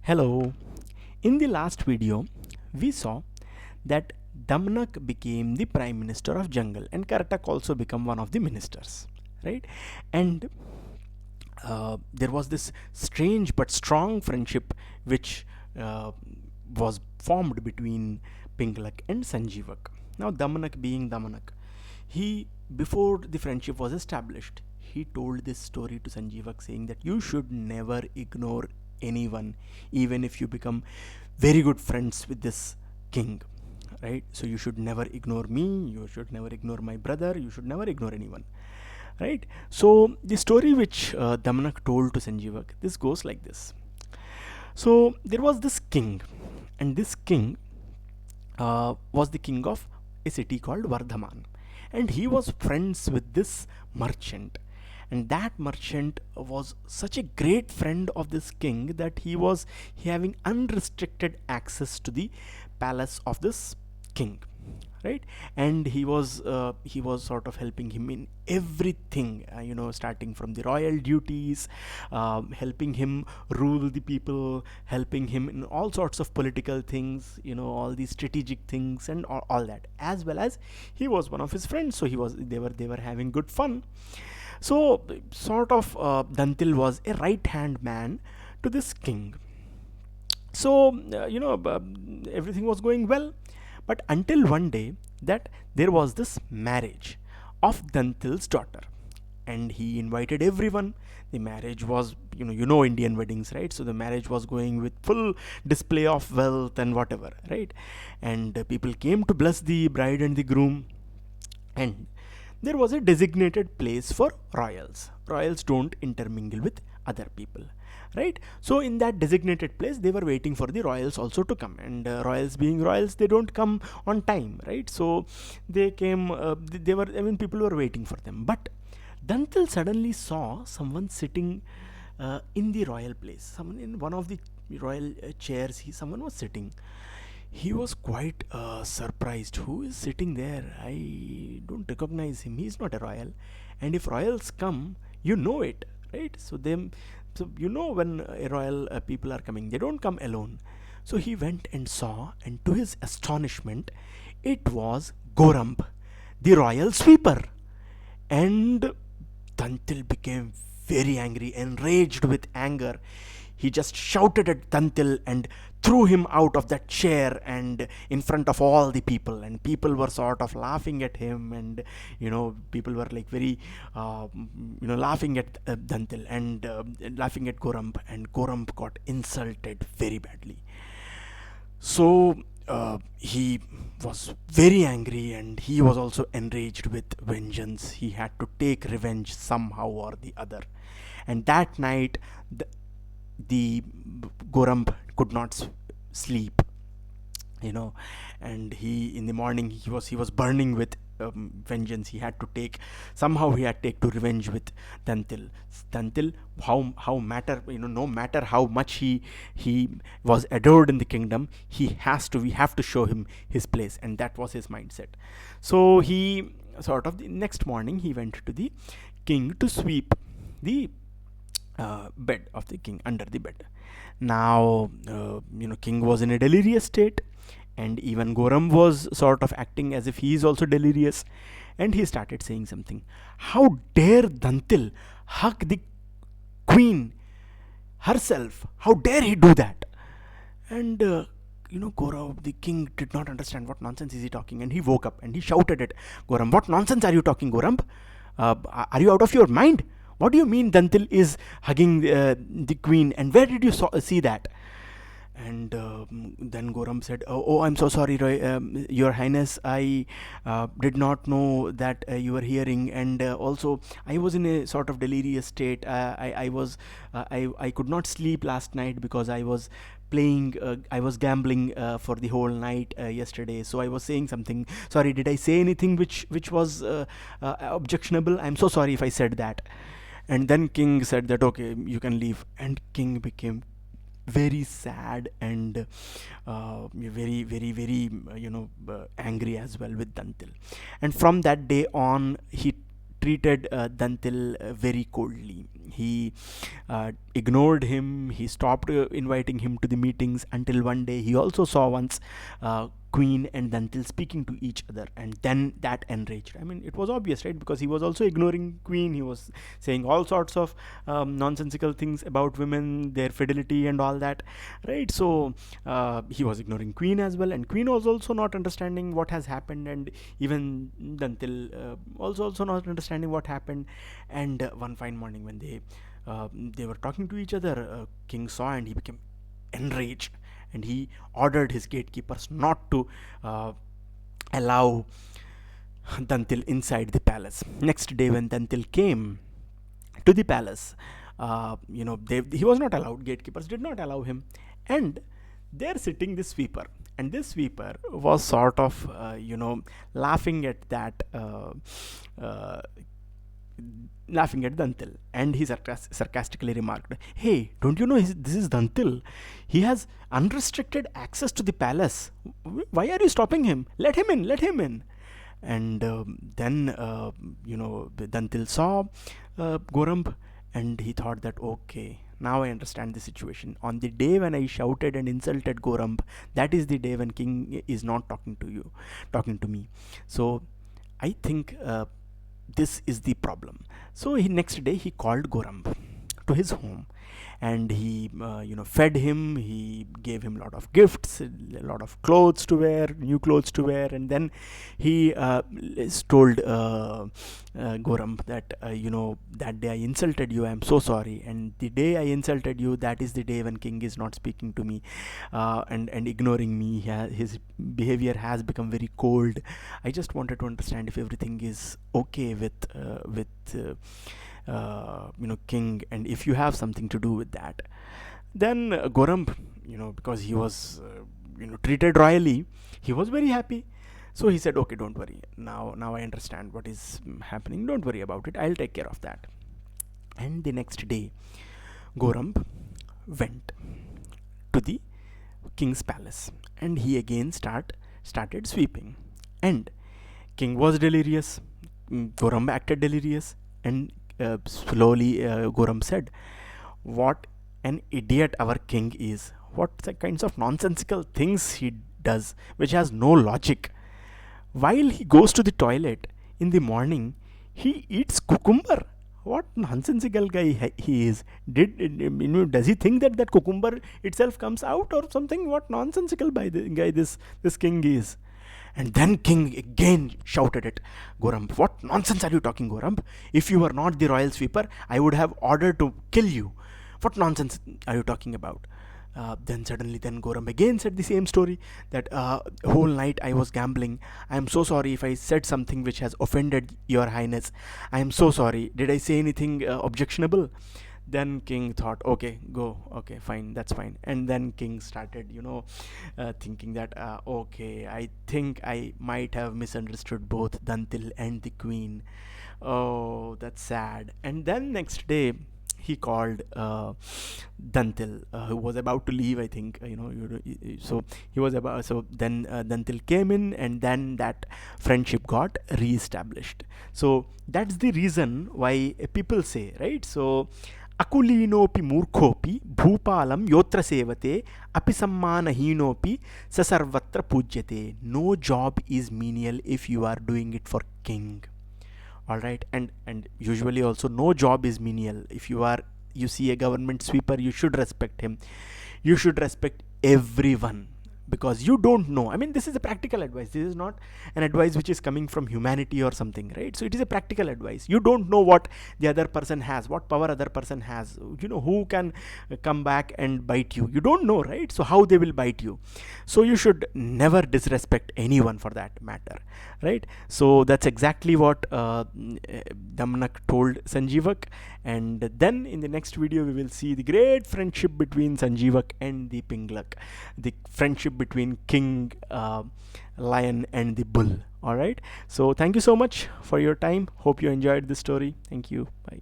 Hello. In the last video, we saw that Damnak became the Prime Minister of Jungle and Karatak also became one of the ministers, right? And there was this strange but strong friendship which uh, was formed between Pinglak and Sanjeevak. Now, Damanak being Damanak, he before the friendship was established, he told this story to Sanjeevak saying that you should never ignore anyone, even if you become very good friends with this king, right? So you should never ignore me, you should never ignore my brother, you should never ignore anyone, right? So the story which Damanak told to Sanjeevak, this goes like this. So there was this king, and this king was the king of a city called Vardhaman, and he was friends with this merchant. And that merchant was such a great friend of this king that he was having unrestricted access to the palace of this king, right? And he was sort of helping him in everything, starting from the royal duties, helping him rule the people, helping him in all sorts of political things, all these strategic things and all that, as well as he was one of his friends, so they were having good fun. So sort of Dantil was a right hand man to this king. So everything was going well, but until one day that there was this marriage of Dantil's daughter, and he invited everyone. The marriage was, Indian weddings, right? So the marriage was going with full display of wealth and whatever, right? And people came to bless the bride and the groom, and there was a designated place for royals. Royals don't intermingle with other people, right? So in that designated place, they were waiting for the royals also to come, and royals being royals, they don't come on time, right? So they came. They were. I mean, people were waiting for them, but Dantil suddenly saw someone sitting in the royal place. Someone in one of the royal chairs. Someone was sitting. He was quite surprised. Who is sitting there? I don't recognize him. He's not a royal. And if royals come, you know it, right? So when a royal people are coming, they don't come alone. So he went and saw, and to his astonishment, it was Goramb, the royal sweeper. And Tantil became very angry, enraged with anger. He just shouted at Tantil and threw him out of that chair and in front of all the people. And people were sort of laughing at him, and people were like very, laughing at Tantil and laughing at Goramb, and Goramb got insulted very badly. So he was very angry, and he was also enraged with vengeance. He had to take revenge somehow or the other. And that night, the Goramb could not sleep, you know and he, in the morning, he was burning with vengeance. He had to take, somehow he had to take to revenge with Tantil. How matter, no matter how much he was adored in the kingdom, we have to show him his place, and that was his mindset. So he, sort of, the next morning, he went to the king to sweep the bed of the king, under the bed. Now, king was in a delirious state, and even Goram was sort of acting as if he is also delirious, and he started saying something. How dare Dantil hug the queen herself? How dare he do that? And Goram, the king, did not understand what nonsense is he talking, and he woke up and he shouted at Goram, "What nonsense are you talking, Goram? Are you out of your mind? What do you mean Dantil is hugging the queen, and where did you see that?" And then Goram said, "Oh, I'm so sorry, Your Highness. I did not know that you were hearing, and also I was in a sort of delirious state. I could not sleep last night because I was playing. I was gambling for the whole night yesterday. So I was saying something. Sorry, did I say anything which was objectionable? I'm so sorry if I said that." And then king said that, "Okay, you can leave." And king became very sad and very, very, very angry as well with Dantil. And from that day on, he treated Dantil very coldly. He ignored him. He stopped inviting him to the meetings, until one day he also saw once Queen and Dantil speaking to each other, and then that enraged. I mean, it was obvious, right? Because he was also ignoring Queen. He was saying all sorts of nonsensical things about women, their fidelity, and all that, right? So he was ignoring Queen as well, and Queen was also not understanding what has happened, and even Dantil also not understanding what happened. And one fine morning, when they were talking to each other, King saw, and he became enraged, and he ordered his gatekeepers not to allow Dantil inside the palace. Next day, when Dantil came to the palace, he was not allowed. Gatekeepers did not allow him, and there sitting the sweeper, and this sweeper was sort of laughing at that. Laughing at Dantil, and he sarcastically remarked, "Hey, don't you know this is Dantil? He has unrestricted access to the palace. Why are you stopping him? Let him in, let him in." And then Dantil saw Goramb, and he thought that, okay, now I understand the situation. On the day when I shouted and insulted Goramb, that is the day when King is not talking to me. So I think this is the problem. So next day he called Goramb to his home, and he fed him. He gave him a lot of gifts, a lot of clothes to wear, new clothes to wear, and then he told Goramb that that day I insulted you, I am so sorry, and the day I insulted you, that is the day when King is not speaking to me and ignoring me. His behavior has become very cold. I just wanted to understand if everything is okay with King, and if you have something to do with that. Then Goramb, because he was treated royally, he was very happy. So he said, okay, don't worry, now I understand what is happening, don't worry about it, I'll take care of that. And the next day, Goramb went to the king's palace, and he again started sweeping, and King was delirious. Goramb acted delirious, and slowly Goramb said, "What an idiot our king is! What the kinds of nonsensical things he does, which has no logic. While he goes to the toilet in the morning, he eats cucumber. What nonsensical guy he is! Does he think that cucumber itself comes out or something? What nonsensical guy this king is!" And then King again shouted at Goramb, "What nonsense are you talking, Goramb? If you were not the royal sweeper, I would have ordered to kill you. What nonsense are you talking about?" Then Goramb again said the same story, that whole night I was gambling. I am so sorry if I said something which has offended your highness. I am so sorry. Did I say anything objectionable? Then King thought, okay, go, okay, fine, that's fine. And then King started thinking that okay, I think I might have misunderstood both Dantil and the queen. Oh, that's sad. And then next day he called Dantil, who was about to leave, I think. So he was about. So then Dantil came in, and then that friendship got re-established. So that's the reason why people say, right? So अकुलीनोपि मूर्खोपि भूपालं योत्र सेवते अपि सम्मानहीनोपि स सर्वत्र पूज्यते. No job is menial if you are doing it for king. All right, and usually also no job is menial. If you see a government sweeper, you should respect him. You should respect everyone, because you don't know. I mean, this is a practical advice. This is not an advice which is coming from humanity or something, right? So it is a practical advice. You don't know what the other person has, what power other person has, who can come back and bite you. You don't know, right? So how they will bite you. So you should never disrespect anyone for that matter, right? So that's exactly what Damnak told Sanjeevak. And then in the next video we will see the great friendship between Sanjeevak and the Pinglak, the friendship between King Lion and the Bull. All right, so thank you so much for your time. Hope you enjoyed this story. Thank you. Bye.